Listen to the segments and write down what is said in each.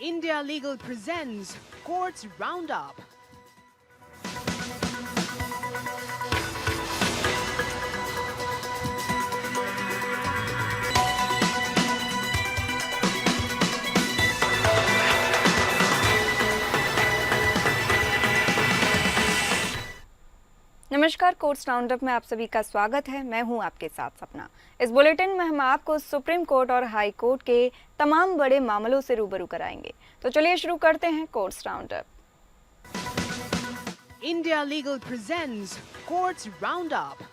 India Legal presents Courts Roundup. नमस्कार, courts roundup में आप सभी का स्वागत है। मैं हूं आपके साथ सपना। इस बुलेटिन में हम आपको सुप्रीम कोर्ट और हाई कोर्ट के तमाम बड़े मामलों से रूबरू कराएंगे। तो चलिए शुरू करते हैं courts roundup. India Legal presents Courts Roundup.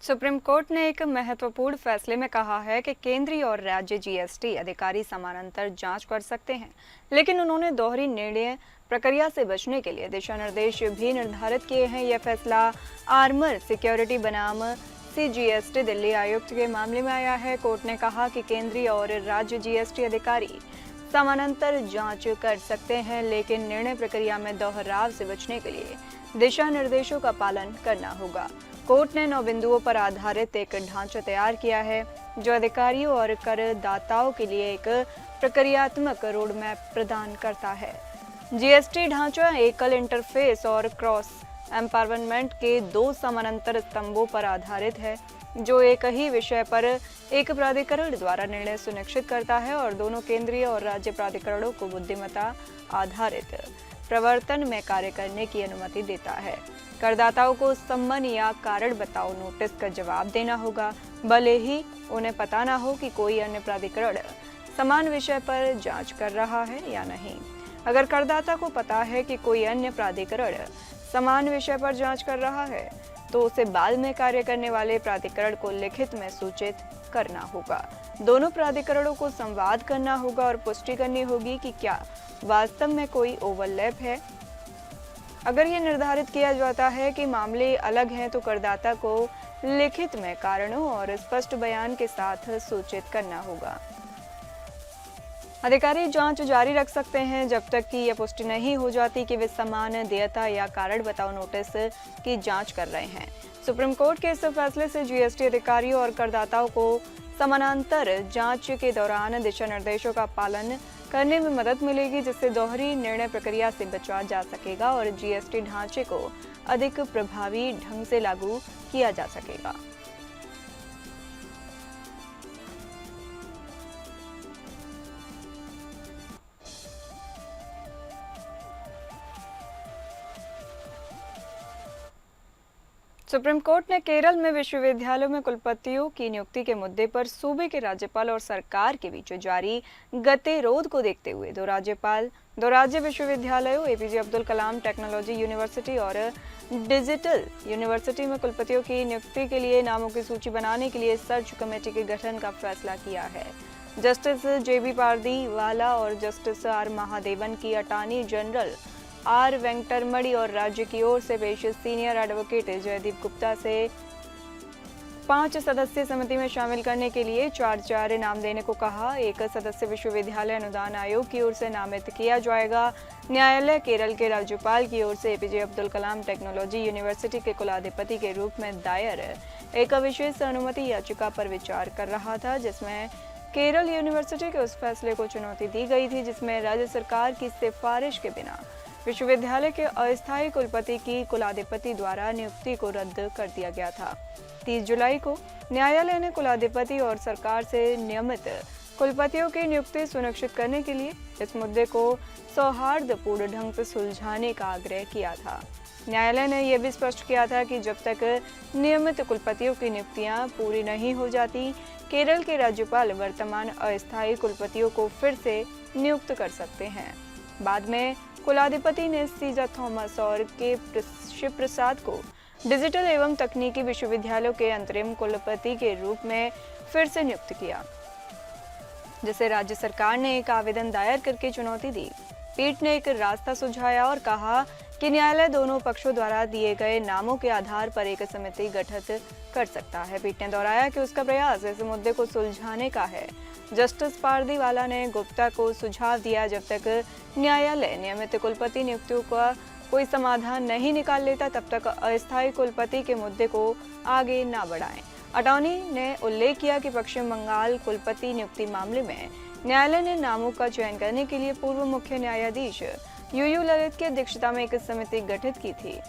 Supreme court ने एक महत्वपूर्ण फैसले में कहा है कि केंद्रीय और राज्य जीएसटी अधिकारी समानांतर जांच कर सकते हैं, लेकिन उन्होंने दोहरी निर्णय प्रक्रिया से बचने के लिए दिशा निर्देश भी निर्धारित किए हैं। यह फैसला आर्मर सिक्योरिटी बनाम सीजीएसटी दिल्ली आयुक्त के मामले में आया है। कोर्ट ने कहा कि केंद्रीय और राज्य जीएसटी अधिकारी समानांतर जांच कर सकते हैं, लेकिन निर्णय प्रक्रिया में दोहराव से बचने के लिए दिशा निर्देशों का पालन करना होगा। कोर्ट ने 9 बिंदुओं पर आधारित एक ढांचा तैयार किया है, जो अधिकारियों और करदाताओं के लिए एक प्रक्रियात्मक रोड मैप प्रदान करता है। जीएसटी ढांचा एकल इंटरफेस और क्रॉस एम्पावरमेंट के 2 समानांतर स्तंभों पर आधारित है, जो एक ही विषय पर एक प्राधिकरण द्वारा निर्णय सुनिश्चित करता है और दोनों केंद्रीय और राज्य प्राधिकरणों को बुद्धिमत्ता आधारित प्रवर्तन में कार्य करने की अनुमति देता है। करदाताओं को सम्मन या कारण बताओ नोटिस का जवाब देना होगा, भले ही उन्हें पता ना हो कि कोई अन्य प्राधिकरण समान विषय पर जांच कर रहा है या नहीं। अगर करदाता को पता है कि कोई अन्य प्राधिकरण समान विषय पर जांच कर रहा है, तो उसे बाद में कार्य करने वाले प्राधिकरण को लिखित में सूचित करना होगा। दोनों प्राधिकरणों को संवाद करना होगा और पुष्टि करनी होगी कि क्या वास्तव में कोई ओवरलैप है। अगर यह निर्धारित किया जाता है कि मामले अलग हैं, तो करदाता को लिखित में कारणों और स्पष्ट बयान के साथ सूचित करना होगा। अधिकारी जांच जारी रख सकते हैं जब तक कि यह पुष्टि नहीं हो जाती कि वे समान देयता या कारण बताओ नोटिस की जांच कर रहे हैं। सुप्रीम कोर्ट के इस फैसले से जीएसटी अधिकारियों और करदाताओं को समानांतर जांच के दौरान दिशा निर्देशों का पालन करने में मदद मिलेगी, जिससे दोहरी निर्णय प्रक्रिया से बचा जा सकेगा और जीएसटी ढांचे को अधिक प्रभावी ढंग से लागू किया जा सकेगा। सुप्रीम कोर्ट ने केरल में विश्वविद्यालयों में कुलपतियों की नियुक्ति के मुद्दे पर सूबे के राज्यपाल और सरकार के बीच जारी गतिरोध को देखते हुए दो राज्य विश्वविद्यालयों APJ Abdul Kalam technology university और डिजिटल यूनिवर्सिटी में कुलपतियों की नियुक्ति के लिए नामों की सूची बनाने के लिए सर्च कमेटी के गठन का फैसला किया है। जस्टिस जेबी पारदीवाला और जस्टिस आर महादेवन की अटॉर्नी जनरल आर वेंकटरमणि और राज्य की ओर से पेश सीनियर एडवोकेट जयदीप गुप्ता से 5 सदस्यीय समिति में शामिल करने के लिए 4 नाम देने को कहा। 1 सदस्य विश्वविद्यालय अनुदान आयोग की ओर से नामित किया जाएगा। न्यायालय केरल के राज्यपाल की ओर से APJ Abdul Kalam technology university के कुलाधिपति के रूप में दायर एक विशेष अनुमति याचिका पर विचार कर रहा था, जिसमें केरल यूनिवर्सिटी के उस फैसले को चुनौती दी गई थी जिसमें राज्य सरकार की सिफारिश के बिना विश्वविद्यालय के अस्थायी कुलपति की कुलाधिपति द्वारा नियुक्ति को रद्द कर दिया गया था। 30 जुलाई को न्यायालय ने कुलाधिपति और सरकार से नियमित कुलपतियों की नियुक्ति सुनिश्चित करने के लिए इस मुद्दे को सौहार्दपूर्ण ढंग से सुलझाने का आग्रह किया था। न्यायालय ने यह भी स्पष्ट किया था कि जब तक नियमित कुलपतियों की नियुक्तियां पूरी नहीं हो जाती, केरल के राज्यपाल वर्तमान अस्थायी कुलपतियों को फिर से नियुक्त कर सकते हैं। बाद में कुलाधिपति ने सीजा थॉमस और के शिव प्रसाद को डिजिटल एवं तकनीकी विश्वविद्यालयों के अंतरिम कुलपति के रूप में फिर से नियुक्त किया, जिसे राज्य सरकार ने एक आवेदन दायर करके चुनौती दी। पीठ ने एक रास्ता सुझाया और कहा कि न्यायालय दोनों पक्षों द्वारा दिए गए नामों के आधार पर एक समिति गठित कर सकता है। पीठ ने दोहराया कि उसका प्रयास इस मुद्दे को सुलझाने का है। जस्टिस पारदीवाला ने गुप्ता को सुझाव दिया, जब तक न्यायालय नियमित कुलपति नियुक्तियों का कोई समाधान नहीं निकाल लेता तब तक अस्थायी कुलपति के मुद्दे को आगे न बढ़ाएं। अटॉर्नी ने उल्लेख किया कि पश्चिम बंगाल कुलपति नियुक्ति मामले में न्यायालय ने नामों का चयन करने के लिए पूर्व मुख्य न्यायाधीश यूयू ललित की अध्यक्षता में एक समिति गठित की थी।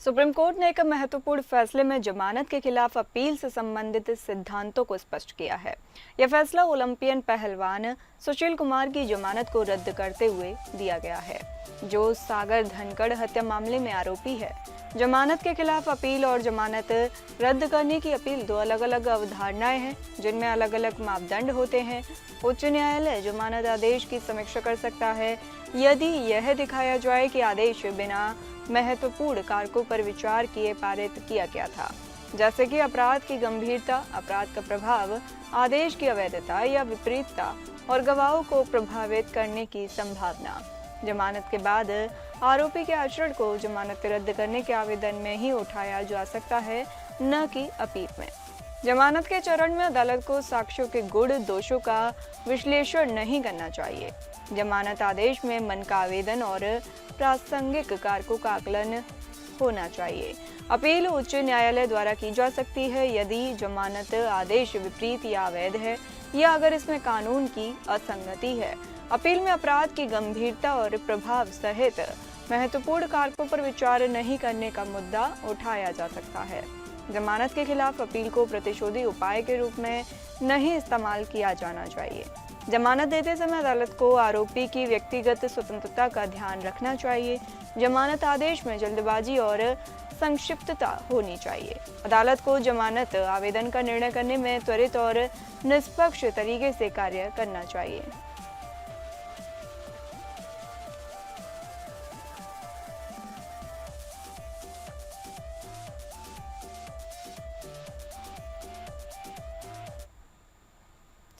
सुप्रीम कोर्ट ने एक महत्वपूर्ण फैसले में जमानत के खिलाफ अपील से संबंधित सिद्धांतों को स्पष्ट किया है। यह फैसला ओलंपियन पहलवान सुशील कुमार की जमानत को रद्द करते हुए दिया गया है, जो सागर धनखड़ हत्या मामले में आरोपी है। जमानत के खिलाफ अपील और जमानत रद्द करने की अपील दो अलग अलग अवधारणाएं हैं, जिनमें अलग अलग मापदंड होते हैं। उच्च न्यायालय जमानत आदेश की समीक्षा कर सकता है यदि यह दिखाया जाए कि आदेश बिना महत्वपूर्ण कारकों पर विचार किए पारित किया गया था, जैसे कि अपराध की गंभीरता, अपराध का प्रभाव, आदेश की अवैधता या विपरीतता और गवाहों को प्रभावित करने की संभावना। जमानत के बाद आरोपी के आचरण को जमानत रद्द करने के आवेदन में ही उठाया जा सकता है, न कि अपील में। जमानत के चरण में अदालत को साक्ष्यों के गुण दोषों का विश्लेषण नहीं करना चाहिए। जमानत आदेश में मन का आवेदन और प्रासंगिक कारकों का आकलन होना चाहिए। अपील उच्च न्यायालय द्वारा की जा सकती है यदि जमानत आदेश विपरीत या अवैध है या अगर इसमें कानून की असंगति है। अपील में अपराध की गंभीरता और प्रभाव सहित महत्वपूर्ण कारकों पर विचार नहीं करने का मुद्दा उठाया जा सकता है। जमानत के खिलाफ अपील को प्रतिशोधी उपाय के रूप में नहीं इस्तेमाल किया जाना चाहिए। जमानत देते समय अदालत को आरोपी की व्यक्तिगत स्वतंत्रता का ध्यान रखना चाहिए। जमानत आदेश में जल्दबाजी और संक्षिप्तता होनी चाहिए। अदालत को जमानत आवेदन का निर्णय करने में त्वरित और निष्पक्ष तरीके से कार्य करना चाहिए।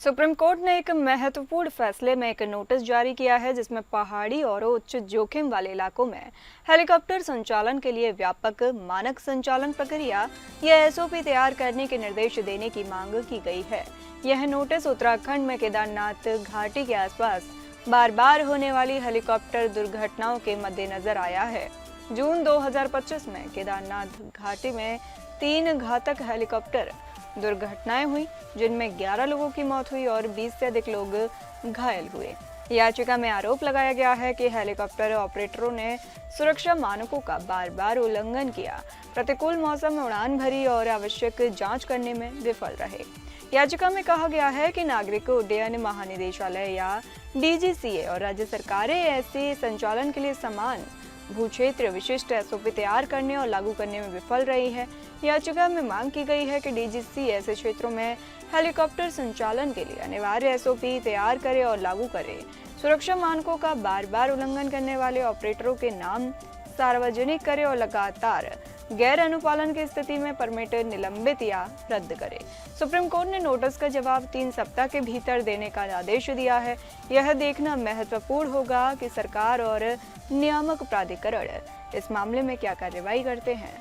सुप्रीम कोर्ट ने एक महत्वपूर्ण फैसले में एक नोटिस जारी किया है, जिसमें पहाड़ी और उच्च जोखिम वाले इलाकों में हेलीकॉप्टर संचालन के लिए व्यापक मानक संचालन प्रक्रिया या एसओपी तैयार करने के निर्देश देने की मांग की गई है। यह नोटिस उत्तराखंड में केदारनाथ घाटी के आसपास बार बार होने वाली हेलीकॉप्टर दुर्घटनाओं के मद्देनजर आया है। जून 2025 में केदारनाथ घाटी में 3 घातक हेलीकॉप्टर दुर्घटनाएं हुई, जिनमें 11 लोगों की मौत हुई और 20 से अधिक लोग घायल हुए। याचिका में आरोप लगाया गया है कि हेलीकॉप्टर ऑपरेटरों ने सुरक्षा मानकों का बार बार उल्लंघन किया, प्रतिकूल मौसम में उड़ान भरी और आवश्यक जांच करने में विफल रहे। याचिका में कहा गया है कि नागरिक उड्डयन महानिदेशालय या डीजीसीए और राज्य सरकारें ऐसे संचालन के लिए समान भूक्षेत्र विशिष्ट एसओपी तैयार करने और लागू करने में विफल रही है। याचिका में मांग की गई है कि डीजीसी ऐसे क्षेत्रों में हेलीकॉप्टर संचालन के लिए अनिवार्य एसओपी तैयार करे और लागू करे। सुरक्षा मानकों का बार बार उल्लंघन करने वाले ऑपरेटरों के नाम सार्वजनिक करे और लगातार गैर अनुपालन की स्थिति में परमिट निलंबित या रद्द करे। सुप्रीम कोर्ट ने नोटिस का जवाब 3 सप्ताह के भीतर देने का आदेश दिया है। यह देखना महत्वपूर्ण होगा कि सरकार और नियामक प्राधिकरण इस मामले में क्या कार्रवाई करते हैं।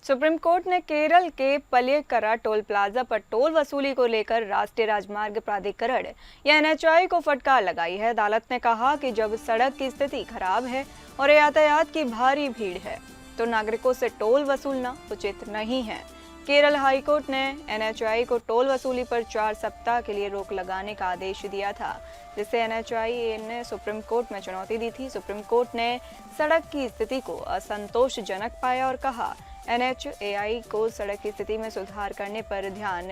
सुप्रीम कोर्ट ने केरल के पलेकरा टोल प्लाजा पर टोल वसूली को लेकर राष्ट्रीय राजमार्ग प्राधिकरण या एनएचएआई को फटकार लगाई है। अदालत ने कहा कि जब सड़क की स्थिति खराब है और यातायात की भारी भीड़ है तो नागरिकों से टोल वसूलना उचित नहीं है। केरल हाईकोर्ट ने एनएचएआई को टोल वसूली पर 4 सप्ताह के लिए रोक लगाने का आदेश दिया था, जिससे एनएचएआई ने सुप्रीम कोर्ट में चुनौती दी थी। सुप्रीम कोर्ट ने सड़क की स्थिति को असंतोषजनक पाया और कहा एनएचएआई को सड़क की स्थिति में सुधार करने पर ध्यान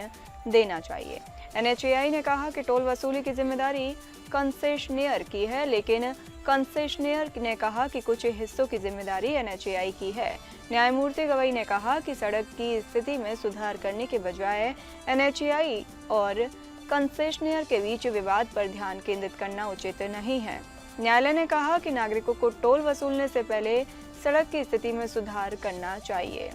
देना चाहिए। एनएचएआई ने कहा कि टोल वसूली की जिम्मेदारी कंसेशनियर की है, लेकिन कंसेशनियर ने कहा कि कुछ हिस्सों की जिम्मेदारी एनएचएआई की है। न्यायमूर्ति गवई ने कहा कि सड़क की स्थिति में सुधार करने के बजाय एनएचएआई और कंसेशनियर के बीच विवाद पर ध्यान केंद्रित करना उचित नहीं है। न्यायालय ने कहा कि नागरिकों को टोल वसूलने से पहले सड़क की स्थिति में सुधार करना चाहिए।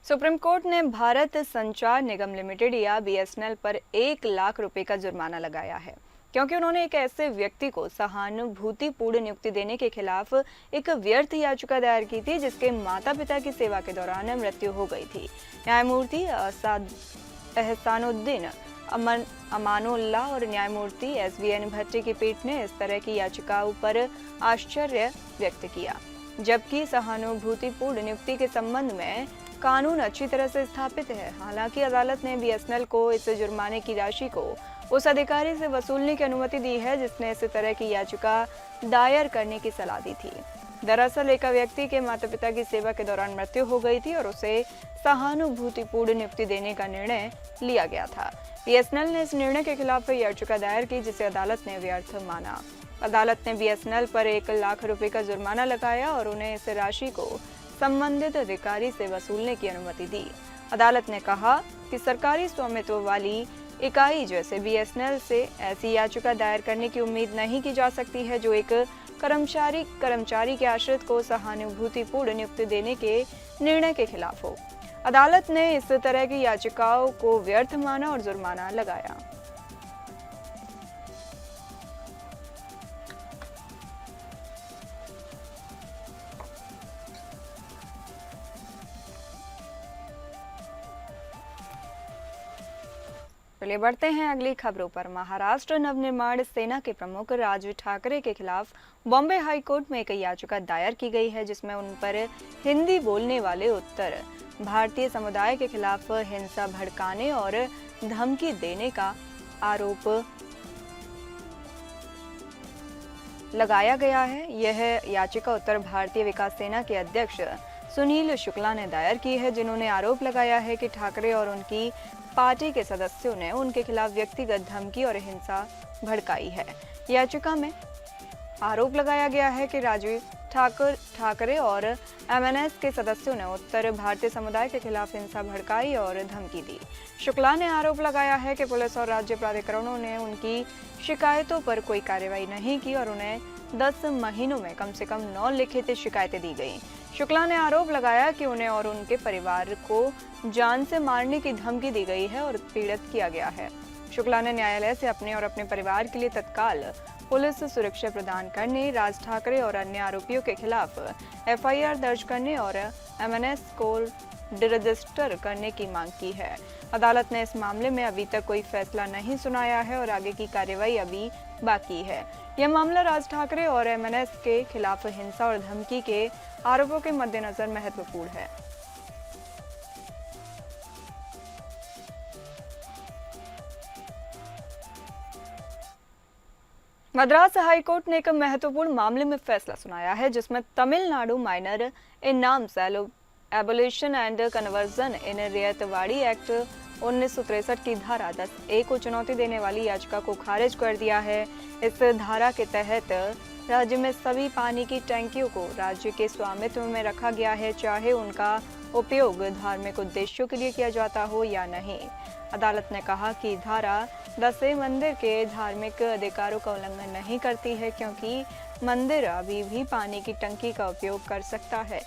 सुप्रीम कोर्ट ने भारत संचार निगम लिमिटेड या बीएसएनएल पर 1 लाख रुपए का जुर्माना लगाया है, क्योंकि उन्होंने एक ऐसे व्यक्ति को सहानुभूतिपूर्ण नियुक्ति देने के खिलाफ एक व्यर्थ याचिका दायर की थी जिसके माता पिता की सेवा के दौरान मृत्यु हो गई थी। न्यायमूर्ति एहसानुद्दीन अमानुल्लाह और न्यायमूर्ति एसवीएन भट्टी की पीठ ने इस तरह की याचिकाओं पर आश्चर्य व्यक्त किया, जबकि सहानुभूतिपूर्ण नियुक्ति के संबंध में कानून अच्छी तरह से स्थापित है। हालांकि अदालत ने बीएसएनएल को इस जुर्माने की राशि को उस अधिकारी से वसूलने की अनुमति दी है जिसने इस तरह की याचिका दायर करने की सलाह दी थी। दरअसल एक व्यक्ति के माता पिता की सेवा के दौरान मृत्यु हो गई थी और उसे सहानुभूतिपूर्ण नियुक्ति देने का निर्णय लिया गया था। बीएसएनएल ने इस निर्णय के खिलाफ याचिका दायर की, जिसे अदालत ने व्यर्थ माना। अदालत ने बीएसएनएल पर 1 लाख रुपए का जुर्माना लगाया और उन्हें इस राशि को संबंधित अधिकारी से वसूलने की अनुमति दी। अदालत ने कहा कि सरकारी स्वामित्व वाली इकाई जैसे बीएसएनएल से ऐसी याचिका दायर करने की उम्मीद नहीं की जा सकती है जो एक कर्मचारी के आश्रित को सहानुभूतिपूर्ण नियुक्ति देने के निर्णय के खिलाफ हो। अदालत ने इस तरह की याचिकाओं को व्यर्थ माना और जुर्माना लगाया। चलिए बढ़ते हैं अगली खबरों पर। महाराष्ट्र नवनिर्माण सेना के प्रमुख राज ठाकरे के खिलाफ बॉम्बे हाई कोर्ट में एक याचिका दायर की गई है जिसमें उन पर हिंदी बोलने वाले उत्तर भारतीय समुदाय के खिलाफ हिंसा भड़काने और धमकी देने का आरोप लगाया गया है। यह याचिका उत्तर भारतीय विकास सेना के अध्यक्ष सुनील शुक्ला ने दायर की है, जिन्होंने आरोप लगाया है कि ठाकरे और उनकी पार्टी के सदस्यों ने उनके खिलाफ व्यक्तिगत धमकी और हिंसा भड़काई है। याचिका में आरोप लगाया गया है कि राजू ठाकरे और एमएनएस के सदस्यों ने उत्तर भारतीय समुदाय के खिलाफ हिंसा भड़काई और धमकी दी। शुक्ला ने आरोप लगाया है कि पुलिस और राज्य प्राधिकरणों ने उनकी शिकायतों पर कोई कार्रवाई नहीं की और उन्हें 10 महीनों में कम से कम 9 लिखित शिकायतें दी गईं। शुक्ला ने आरोप लगाया कि उन्हें और उनके परिवार को जान से मारने की धमकी दी गई है और पीड़ित किया गया है। शुक्ला ने न्यायालय से अपने और अपने परिवार के लिए तत्काल पुलिस सुरक्षा प्रदान करने, राज ठाकरे और अन्य आरोपियों के खिलाफ एफआईआर दर्ज करने और एमएनएस को डिरजिस्टर करने की मांग की है। अदालत ने इस मामले में अभी तक कोई फैसला नहीं सुनाया है और आगे की कार्रवाई अभी बाकी है। यह मामला राज ठाकरे और एमएनएस के खिलाफ हिंसा और धमकी के आरोपों के मद्देनजर महत्वपूर्ण है। मद्रास हाईकोर्ट ने एक महत्वपूर्ण मामले में फैसला सुनाया है जिसमें Tamil Nadu minor inams abolition and conversion in Ryotwari act 1963 की धारा 10A को चुनौती देने वाली याचिका को खारिज कर दिया है। इस धारा के तहत राज्य में सभी पानी की टंकियों को राज्य के स्वामित्व में रखा गया है, चाहे उनका उपयोग धार्मिक उद्देश्यों के लिए किया जाता हो या नहीं। अदालत ने कहा कि धारा 10A मंदिर के धार्मिक अधिकारों का उल्लंघन नहीं करती है, क्योंकि मंदिर अभी भी पानी की टंकी का उपयोग कर सकता है,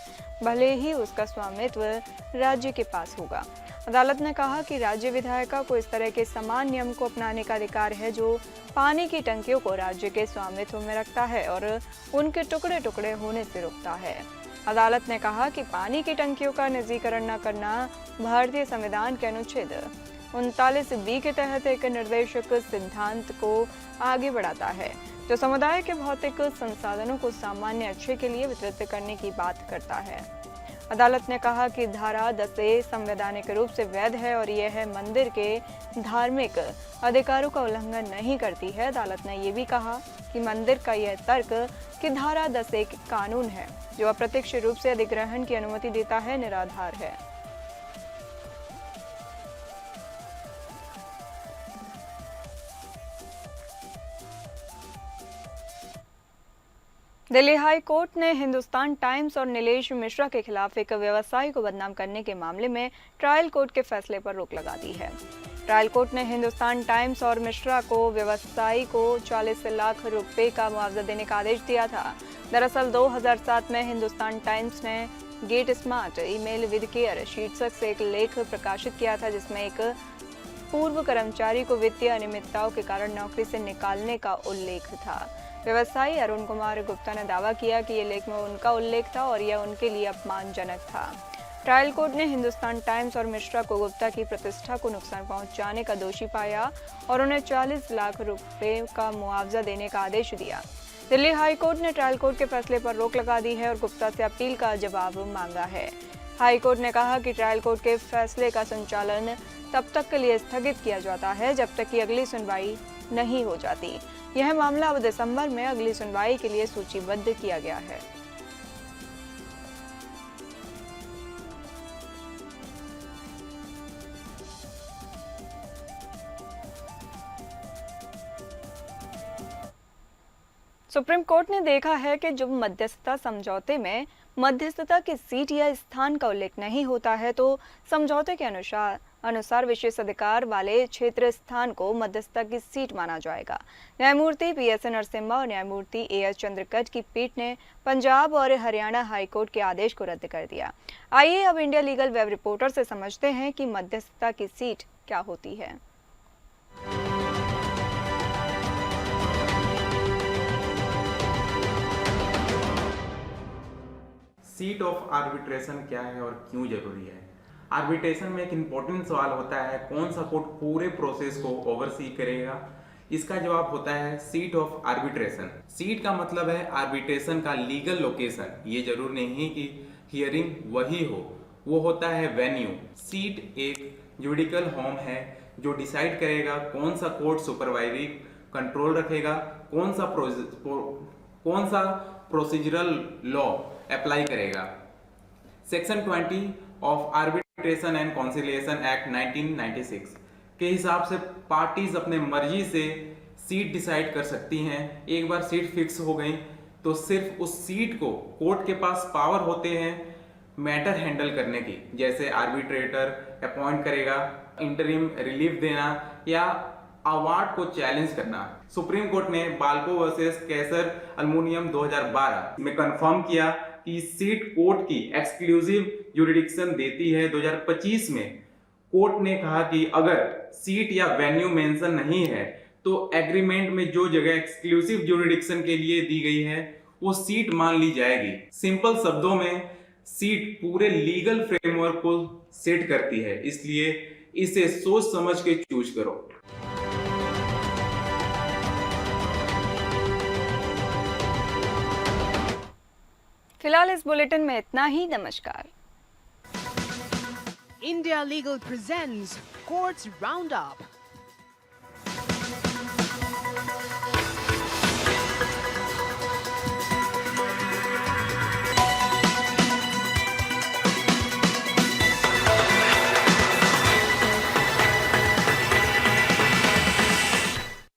भले ही उसका स्वामित्व राज्य के पास होगा। अदालत ने कहा कि राज्य विधायिका को इस तरह के समान नियम को अपनाने का अधिकार है जो पानी की टंकियों को राज्य के स्वामित्व में रखता है और उनके टुकड़े टुकड़े होने से रोकता है। अदालत ने कहा कि पानी की टंकियों का निजीकरण न करना भारतीय संविधान के अनुच्छेद 39B के तहत एक निर्देशक सिद्धांत को आगे बढ़ाता है, जो समुदाय के भौतिक संसाधनों को सामान्य अच्छे के लिए वितरित करने की बात करता है। अदालत ने कहा कि धारा 10A संवैधानिक रूप से वैध है और यह मंदिर के धार्मिक अधिकारों का उल्लंघन नहीं करती है। अदालत ने यह भी कहा कि मंदिर का यह तर्क कि धारा 10A कानून है जो अप्रत्यक्ष रूप से अधिग्रहण की अनुमति देता है, निराधार है। दिल्ली हाई कोर्ट ने हिंदुस्तान टाइम्स और नीलेश मिश्रा के खिलाफ एक व्यवसायी को बदनाम करने के मामले में ट्रायल कोर्ट के फैसले पर रोक लगा दी है। ट्रायल कोर्ट ने हिंदुस्तान टाइम्स और मिश्रा को व्यवसायी को 40 लाख रुपए का मुआवजा देने का आदेश दिया था। दरअसल 2007 में हिंदुस्तान टाइम्स ने gate smart email with care शीर्षक से एक लेख प्रकाशित किया था जिसमें एक पूर्व कर्मचारी को वित्तीय अनियमितताओं के कारण नौकरी से निकालने का उल्लेख था। व्यवसायी अरुण कुमार गुप्ता ने दावा किया कि ये लेख में उनका उल्लेख था और यह उनके लिए अपमानजनक था। ट्रायल कोर्ट ने हिंदुस्तान टाइम्स और मिश्रा को गुप्ता की प्रतिष्ठा को नुकसान पहुंचाने का दोषी पाया और उन्हें 40 लाख रुपए का मुआवजा देने का आदेश दिया। दिल्ली हाई कोर्ट ने ट्रायल कोर्ट के फैसले पर रोक लगा दी है और गुप्ता से अपील का जवाब मांगा है। हाई कोर्ट ने कहा कि ट्रायल कोर्ट के फैसले का संचालन तब तक के लिए स्थगित किया जाता है जब तक कि अगली सुनवाई नहीं हो जाती। यह मामला अब दिसंबर में अगली सुनवाई के लिए सूचीबद्ध किया गया है। सुप्रीम कोर्ट ने देखा है कि जब मध्यस्थता समझौते में मध्यस्थता की सीट या स्थान का उल्लेख नहीं होता है तो समझौते के अनुसार विशेष अधिकार वाले क्षेत्र स्थान को मध्यस्थता की सीट माना जाएगा। न्यायमूर्ति PS नरसिम्हा और न्यायमूर्ति AS चंद्रचूड़ की पीठ ने पंजाब और हरियाणा हाई कोर्ट के आदेश को रद्द कर दिया। आइए अब इंडिया लीगल वेब रिपोर्टर से समझते हैं कि मध्यस्थता की सीट क्या होती है। सीट ऑफ आर्बिट्रेशन क्या है और क्यों जरूरी है। आर्बिट्रेशन में एक इम्पोर्टेंट सवाल होता है, कौन सा कोर्ट पूरे प्रोसेस को ओवरसी करेगा। इसका जवाब होता है सीट ऑफ आर्बिट्रेशन। सीट का मतलब है आर्बिट्रेशन का लीगल लोकेशन। ये जरूर नहीं कि हियरिंग वही हो, वो होता है वेन्यू। सीट एक जुडिकल होम है जो डिसाइड करेगा कौन सा कोर्ट सुपरवाइजरी कंट्रोल रखेगा, कौन सा प्रोसीजरल लॉ अप्लाई करेगा। Section 20 of arbitration and conciliation act 1996 के हिसाब से पार्टीज अपने मर्जी से सीट डिसाइड कर सकती हैं। एक बार सीट फिक्स हो गई तो सिर्फ उस सीट को कोर्ट के पास पावर होते हैं मैटर हैंडल करने की, जैसे आर्बिट्रेटर अपॉइंट करेगा, इंटरिम रिलीफ देना या अवार्ड को चैलेंज करना। सुप्रीम कोर्ट ने बाल्को वर्सेस कैसर एल्युमिनियम 2012 में कंफर्म किया कि सीट कोर्ट की एक्सक्लूसिव जुरिडिक्शन देती है। 2025 में कोर्ट ने कहा कि अगर सीट या वेन्यू मेंशन नहीं है तो एग्रीमेंट में जो जगह एक्सक्लूसिव जुरिडिक्शन के लिए दी गई है वो सीट मान ली जाएगी। सिंपल शब्दों में सीट पूरे लीगल फ्रेमवर्क को सेट करती है, इसलिए इसे सोच समझ के चूज करो। फिलहाल इस बुलेटिन में इतना ही। नमस्कार। India Legal presents Courts Roundup.